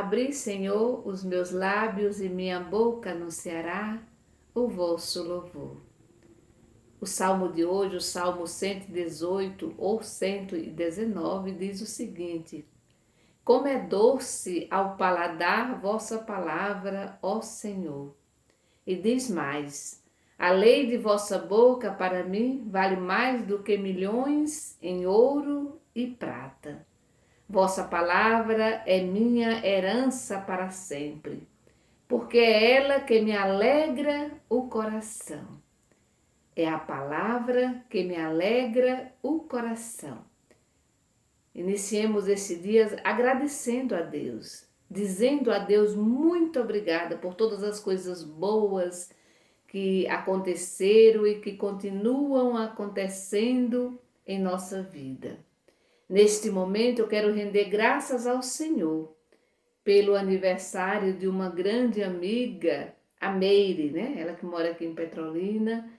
Abri, Senhor, os meus lábios e minha boca anunciará o vosso louvor. O salmo de hoje, o salmo 118 ou 119, diz o seguinte: Como é doce ao paladar vossa palavra, ó Senhor. E diz mais: a lei de vossa boca para mim vale mais do que milhões em ouro e prata. Vossa palavra é minha herança para sempre, porque é ela que me alegra o coração. É a palavra que me alegra o coração. Iniciemos esse dia agradecendo a Deus, dizendo a Deus muito obrigada por todas as coisas boas que aconteceram e que continuam acontecendo em nossa vida. Neste momento eu quero render graças ao Senhor pelo aniversário de uma grande amiga, a Meire, né? Ela que mora aqui em Petrolina.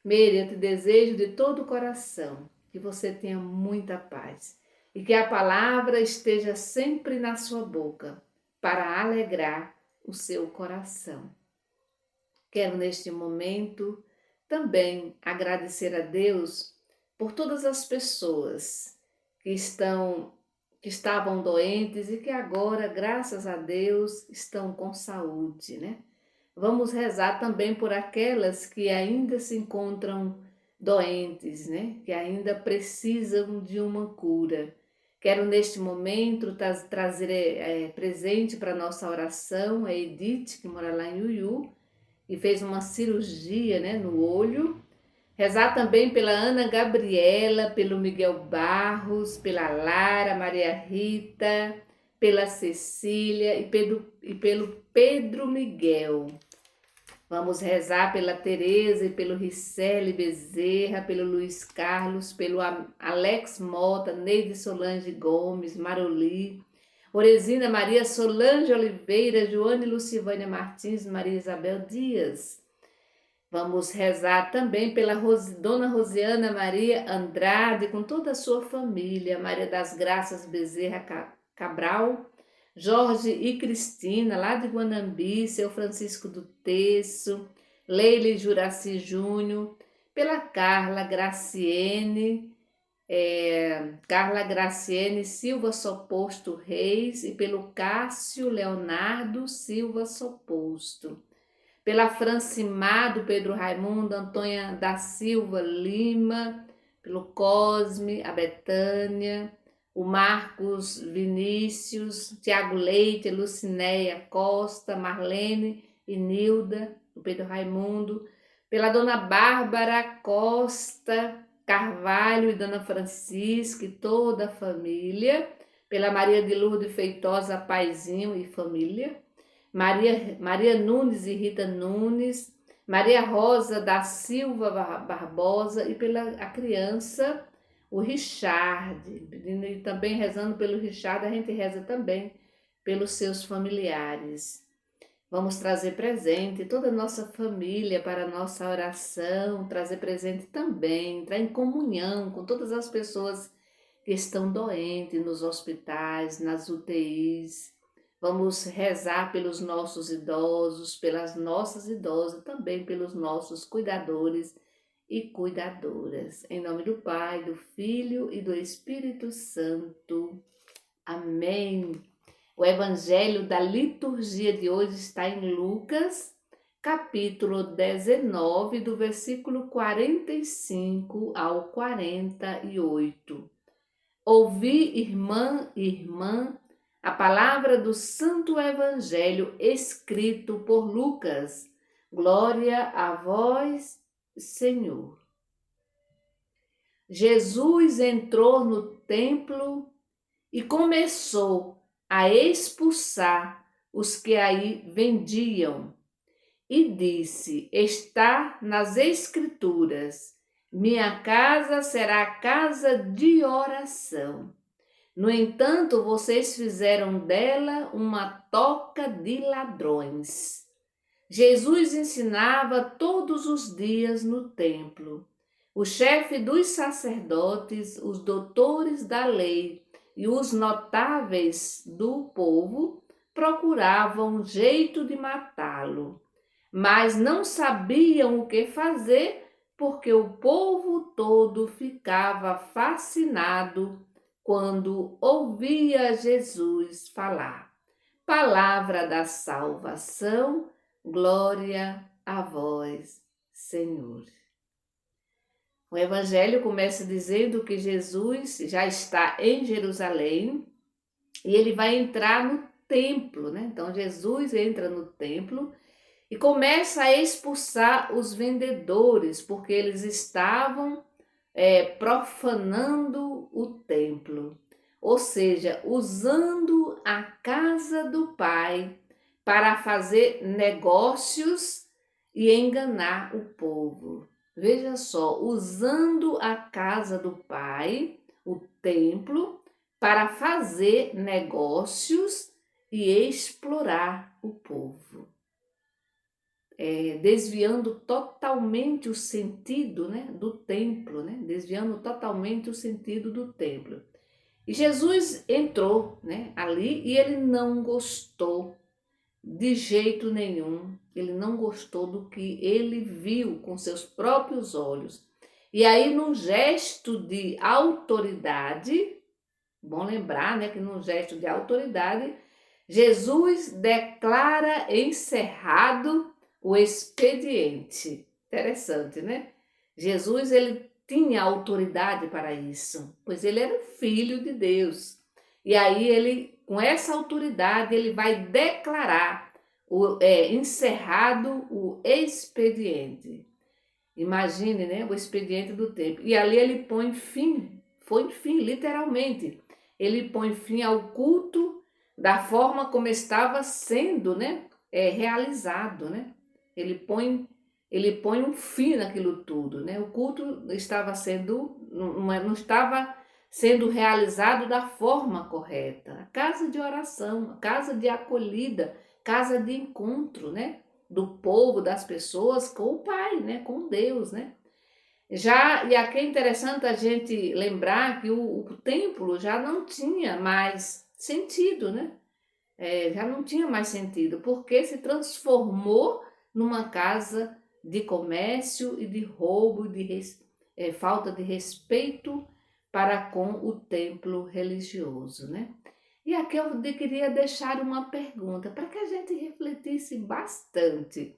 Meire, eu te desejo de todo o coração que você tenha muita paz e que a palavra esteja sempre na sua boca para alegrar o seu coração. Quero neste momento também agradecer a Deus por todas as pessoas que estavam doentes e que agora, graças a Deus, estão com saúde, né? Vamos rezar também por aquelas que ainda se encontram doentes, né? Que ainda precisam de uma cura. Quero neste momento trazer presente para nossa oração a Edith, que mora lá em Iuiú, e fez uma cirurgia, né, no olho. Rezar também pela Ana Gabriela, pelo Miguel Barros, pela Lara, Maria Rita, pela Cecília e pelo Pedro Miguel. Vamos rezar pela Tereza e pelo Ricelli Bezerra, pelo Luiz Carlos, pelo Alex Mota, Neide Solange Gomes, Maroli, Oresina Maria Solange Oliveira, Joane Lucivânia Martins, Maria Isabel Dias. Vamos rezar também pela Dona Rosiana Maria Andrade, com toda a sua família, Maria das Graças Bezerra Cabral, Jorge e Cristina, lá de Guanambi, seu Francisco do Terço, Leile Juraci Júnior, pela Carla Graciene Silva Soposto Reis e pelo Cássio Leonardo Silva Soposto. Pela Francimar do Pedro Raimundo, Antônia da Silva Lima, pelo Cosme, a Betânia, o Marcos Vinícius, Tiago Leite, Lucinéia Costa, Marlene e Nilda, do Pedro Raimundo, pela Dona Bárbara Costa Carvalho e Dona Francisca e toda a família, pela Maria de Lourdes Feitosa Paizinho e família, Maria Nunes e Rita Nunes, Maria Rosa da Silva Barbosa e pela a criança, o Richard, e também rezando pelo Richard, a gente reza também pelos seus familiares. Vamos trazer presente toda a nossa família para a nossa oração, trazer presente também, entrar em comunhão com todas as pessoas que estão doentes nos hospitais, nas UTIs. Vamos rezar pelos nossos idosos, pelas nossas idosas, também pelos nossos cuidadores e cuidadoras. Em nome do Pai, do Filho e do Espírito Santo. Amém. O evangelho da liturgia de hoje está em Lucas, capítulo 19, do versículo 45 ao 48. Ouvi, irmã e irmã, a palavra do Santo Evangelho escrito por Lucas. Glória a vós, Senhor. Jesus entrou no templo e começou a expulsar os que aí vendiam e disse: está nas Escrituras, minha casa será casa de oração. No entanto, vocês fizeram dela uma toca de ladrões. Jesus ensinava todos os dias no templo. O chefe dos sacerdotes, os doutores da lei e os notáveis do povo procuravam um jeito de matá-lo, mas não sabiam o que fazer, porque o povo todo ficava fascinado quando ouvia Jesus falar. Palavra da salvação, glória a vós, Senhor. O Evangelho começa dizendo que Jesus já está em Jerusalém e ele vai entrar no templo, né? Então Jesus entra no templo e começa a expulsar os vendedores, porque eles estavam profanando o templo, ou seja, usando a casa do Pai para fazer negócios e enganar o povo. Veja só, usando a casa do Pai, o templo, para fazer negócios e explorar o povo. Desviando totalmente o sentido, né, do templo, né, desviando totalmente o sentido do templo. E Jesus entrou, né, ali e ele não gostou de jeito nenhum, ele não gostou do que ele viu com seus próprios olhos. E aí, num gesto de autoridade, bom lembrar, né, que num gesto de autoridade, Jesus declara encerrado o expediente. Interessante, né? Jesus, ele tinha autoridade para isso, pois ele era filho de Deus. E aí ele, com essa autoridade, ele vai declarar encerrado o expediente. Imagine, né, o expediente do tempo. E ali ele põe fim, foi fim, literalmente. Ele põe fim ao culto da forma como estava sendo, né, realizado, né? Ele põe um fim naquilo tudo, né? O culto estava sendo, não estava sendo realizado da forma correta. A casa de oração, a casa de acolhida, casa de encontro, né? Do povo, das pessoas com o Pai, né? Com Deus, né? E aqui é interessante a gente lembrar que o templo já não tinha mais sentido, né? Já não tinha mais sentido, porque se transformou numa casa de comércio e de roubo, falta de respeito para com o templo religioso, né? E aqui eu queria deixar uma pergunta para que a gente refletisse bastante.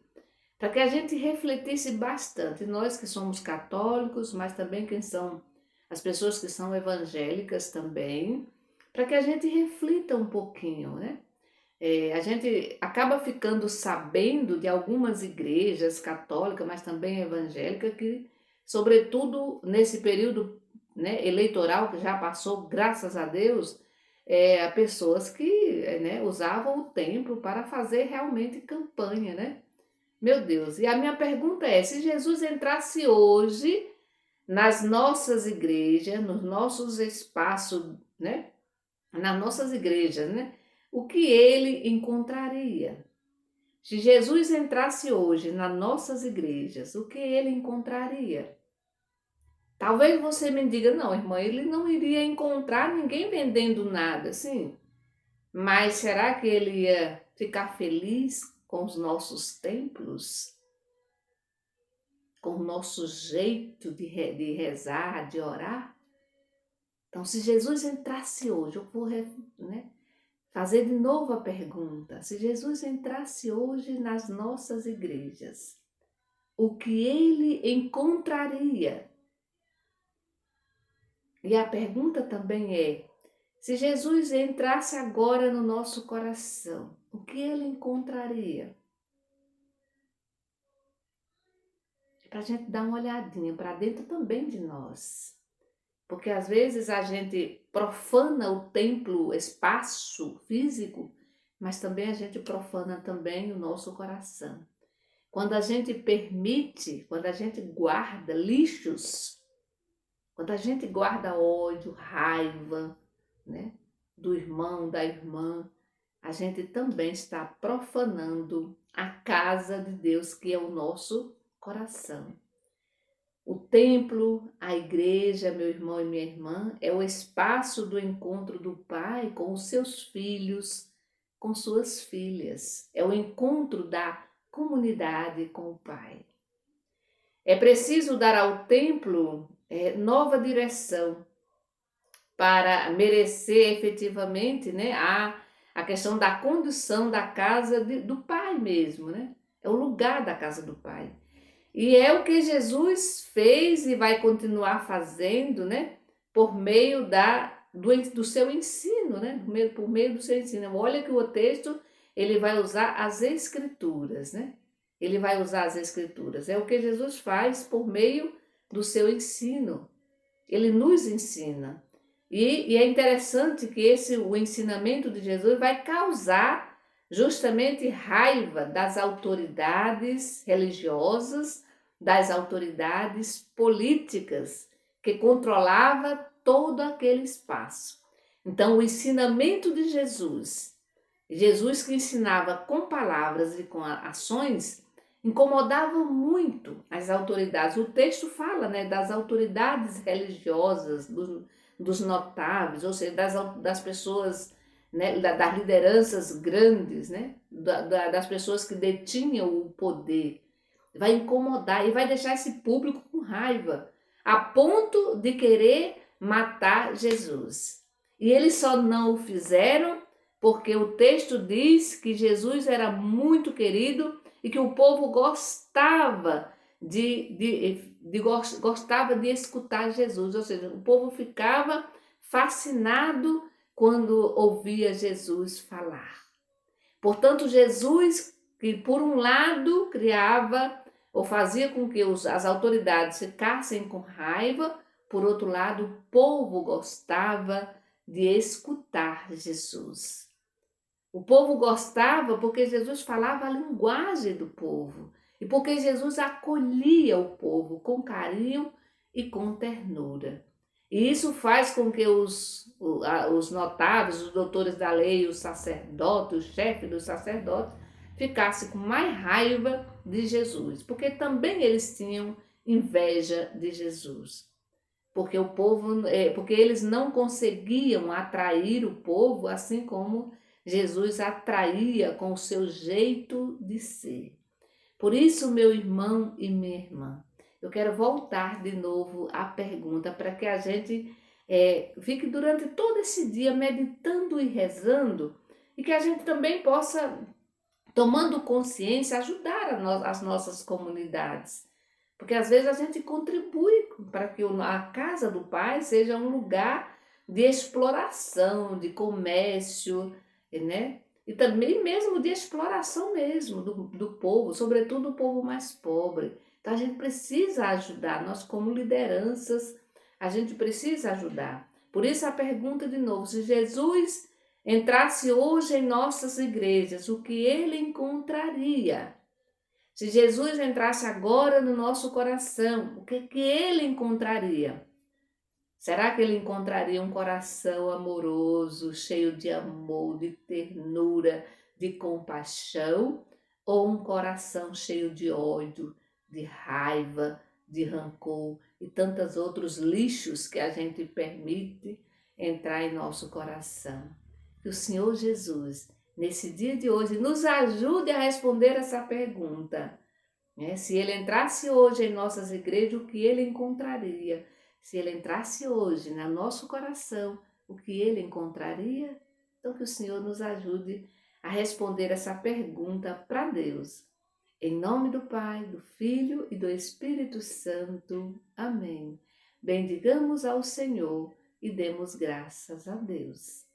Para que a gente refletisse bastante, nós que somos católicos, mas também quem são as pessoas que são evangélicas também, para que a gente reflita um pouquinho, né? A gente acaba ficando sabendo de algumas igrejas católicas, mas também evangélicas, que, sobretudo nesse período, né, eleitoral que já passou, graças a Deus, há pessoas que usavam o templo para fazer realmente campanha, né? Meu Deus, e a minha pergunta é: se Jesus entrasse hoje nas nossas igrejas, nos nossos espaços, né? Nas nossas igrejas, né? O que ele encontraria? Se Jesus entrasse hoje nas nossas igrejas, o que ele encontraria? Talvez você me diga, não, irmã, ele não iria encontrar ninguém vendendo nada, sim. Mas será que ele ia ficar feliz com os nossos templos? Com o nosso jeito de rezar, de orar? Então, se Jesus entrasse hoje, eu vou fazer de novo a pergunta. Se Jesus entrasse hoje nas nossas igrejas, o que ele encontraria? E a pergunta também é: se Jesus entrasse agora no nosso coração, o que ele encontraria? Para a gente dar uma olhadinha para dentro também de nós. Porque às vezes a gente profana o templo, o espaço físico, mas também a gente profana também o nosso coração. Quando a gente permite, quando a gente guarda lixos, quando a gente guarda ódio, raiva, né, do irmão, da irmã, a gente também está profanando a casa de Deus, que é o nosso coração. O templo, a igreja, meu irmão e minha irmã, é o espaço do encontro do Pai com os seus filhos, com suas filhas. É o encontro da comunidade com o Pai. É preciso dar ao templo nova direção para merecer efetivamente, né, a questão da condução da casa do Pai mesmo, né? É o lugar da casa do Pai. E é o que Jesus fez e vai continuar fazendo, né? Por meio do seu ensino, né? Por meio do seu ensino. Olha que o texto, ele vai usar as escrituras, né? Ele vai usar as escrituras. É o que Jesus faz por meio do seu ensino. Ele nos ensina. E é interessante que o ensinamento de Jesus vai causar justamente raiva das autoridades religiosas, das autoridades políticas que controlava todo aquele espaço. Então, o ensinamento de Jesus, Jesus que ensinava com palavras e com ações, incomodava muito as autoridades. O texto fala, né, das autoridades religiosas, dos notáveis, ou seja, das pessoas, né, das lideranças grandes, né, das pessoas que detinham o poder. Vai incomodar e vai deixar esse público com raiva, a ponto de querer matar Jesus. E eles só não o fizeram porque o texto diz que Jesus era muito querido e que o povo gostava gostava de escutar Jesus, ou seja, o povo ficava fascinado quando ouvia Jesus falar. Portanto, Jesus, que por um lado criava ou fazia com que as autoridades ficassem com raiva, por outro lado, o povo gostava de escutar Jesus. O povo gostava porque Jesus falava a linguagem do povo e porque Jesus acolhia o povo com carinho e com ternura. E isso faz com que os notáveis, os doutores da lei, os sacerdotes, o chefe dos sacerdotes, ficassem com mais raiva de Jesus, porque também eles tinham inveja de Jesus. Porque eles não conseguiam atrair o povo assim como Jesus atraía com o seu jeito de ser. Por isso, meu irmão e minha irmã, eu quero voltar de novo à pergunta para que a gente fique durante todo esse dia meditando e rezando e que a gente também possa, tomando consciência, ajudar as nossas comunidades. Porque às vezes a gente contribui para que a casa do Pai seja um lugar de exploração, de comércio, né? E também mesmo de exploração mesmo do povo, sobretudo do povo mais pobre. Então a gente precisa ajudar, nós como lideranças, a gente precisa ajudar. Por isso a pergunta de novo, se Jesus entrasse hoje em nossas igrejas, o que ele encontraria? Se Jesus entrasse agora no nosso coração, o que ele encontraria? Será que ele encontraria um coração amoroso, cheio de amor, de ternura, de compaixão? Ou um coração cheio de ódio, de raiva, de rancor e tantos outros lixos que a gente permite entrar em nosso coração? Que o Senhor Jesus, nesse dia de hoje, nos ajude a responder essa pergunta. Se ele entrasse hoje em nossas igrejas, o que ele encontraria? Se ele entrasse hoje no nosso coração, o que ele encontraria? Então que o Senhor nos ajude a responder essa pergunta para Deus. Em nome do Pai, do Filho e do Espírito Santo. Amém. Bendigamos ao Senhor e demos graças a Deus.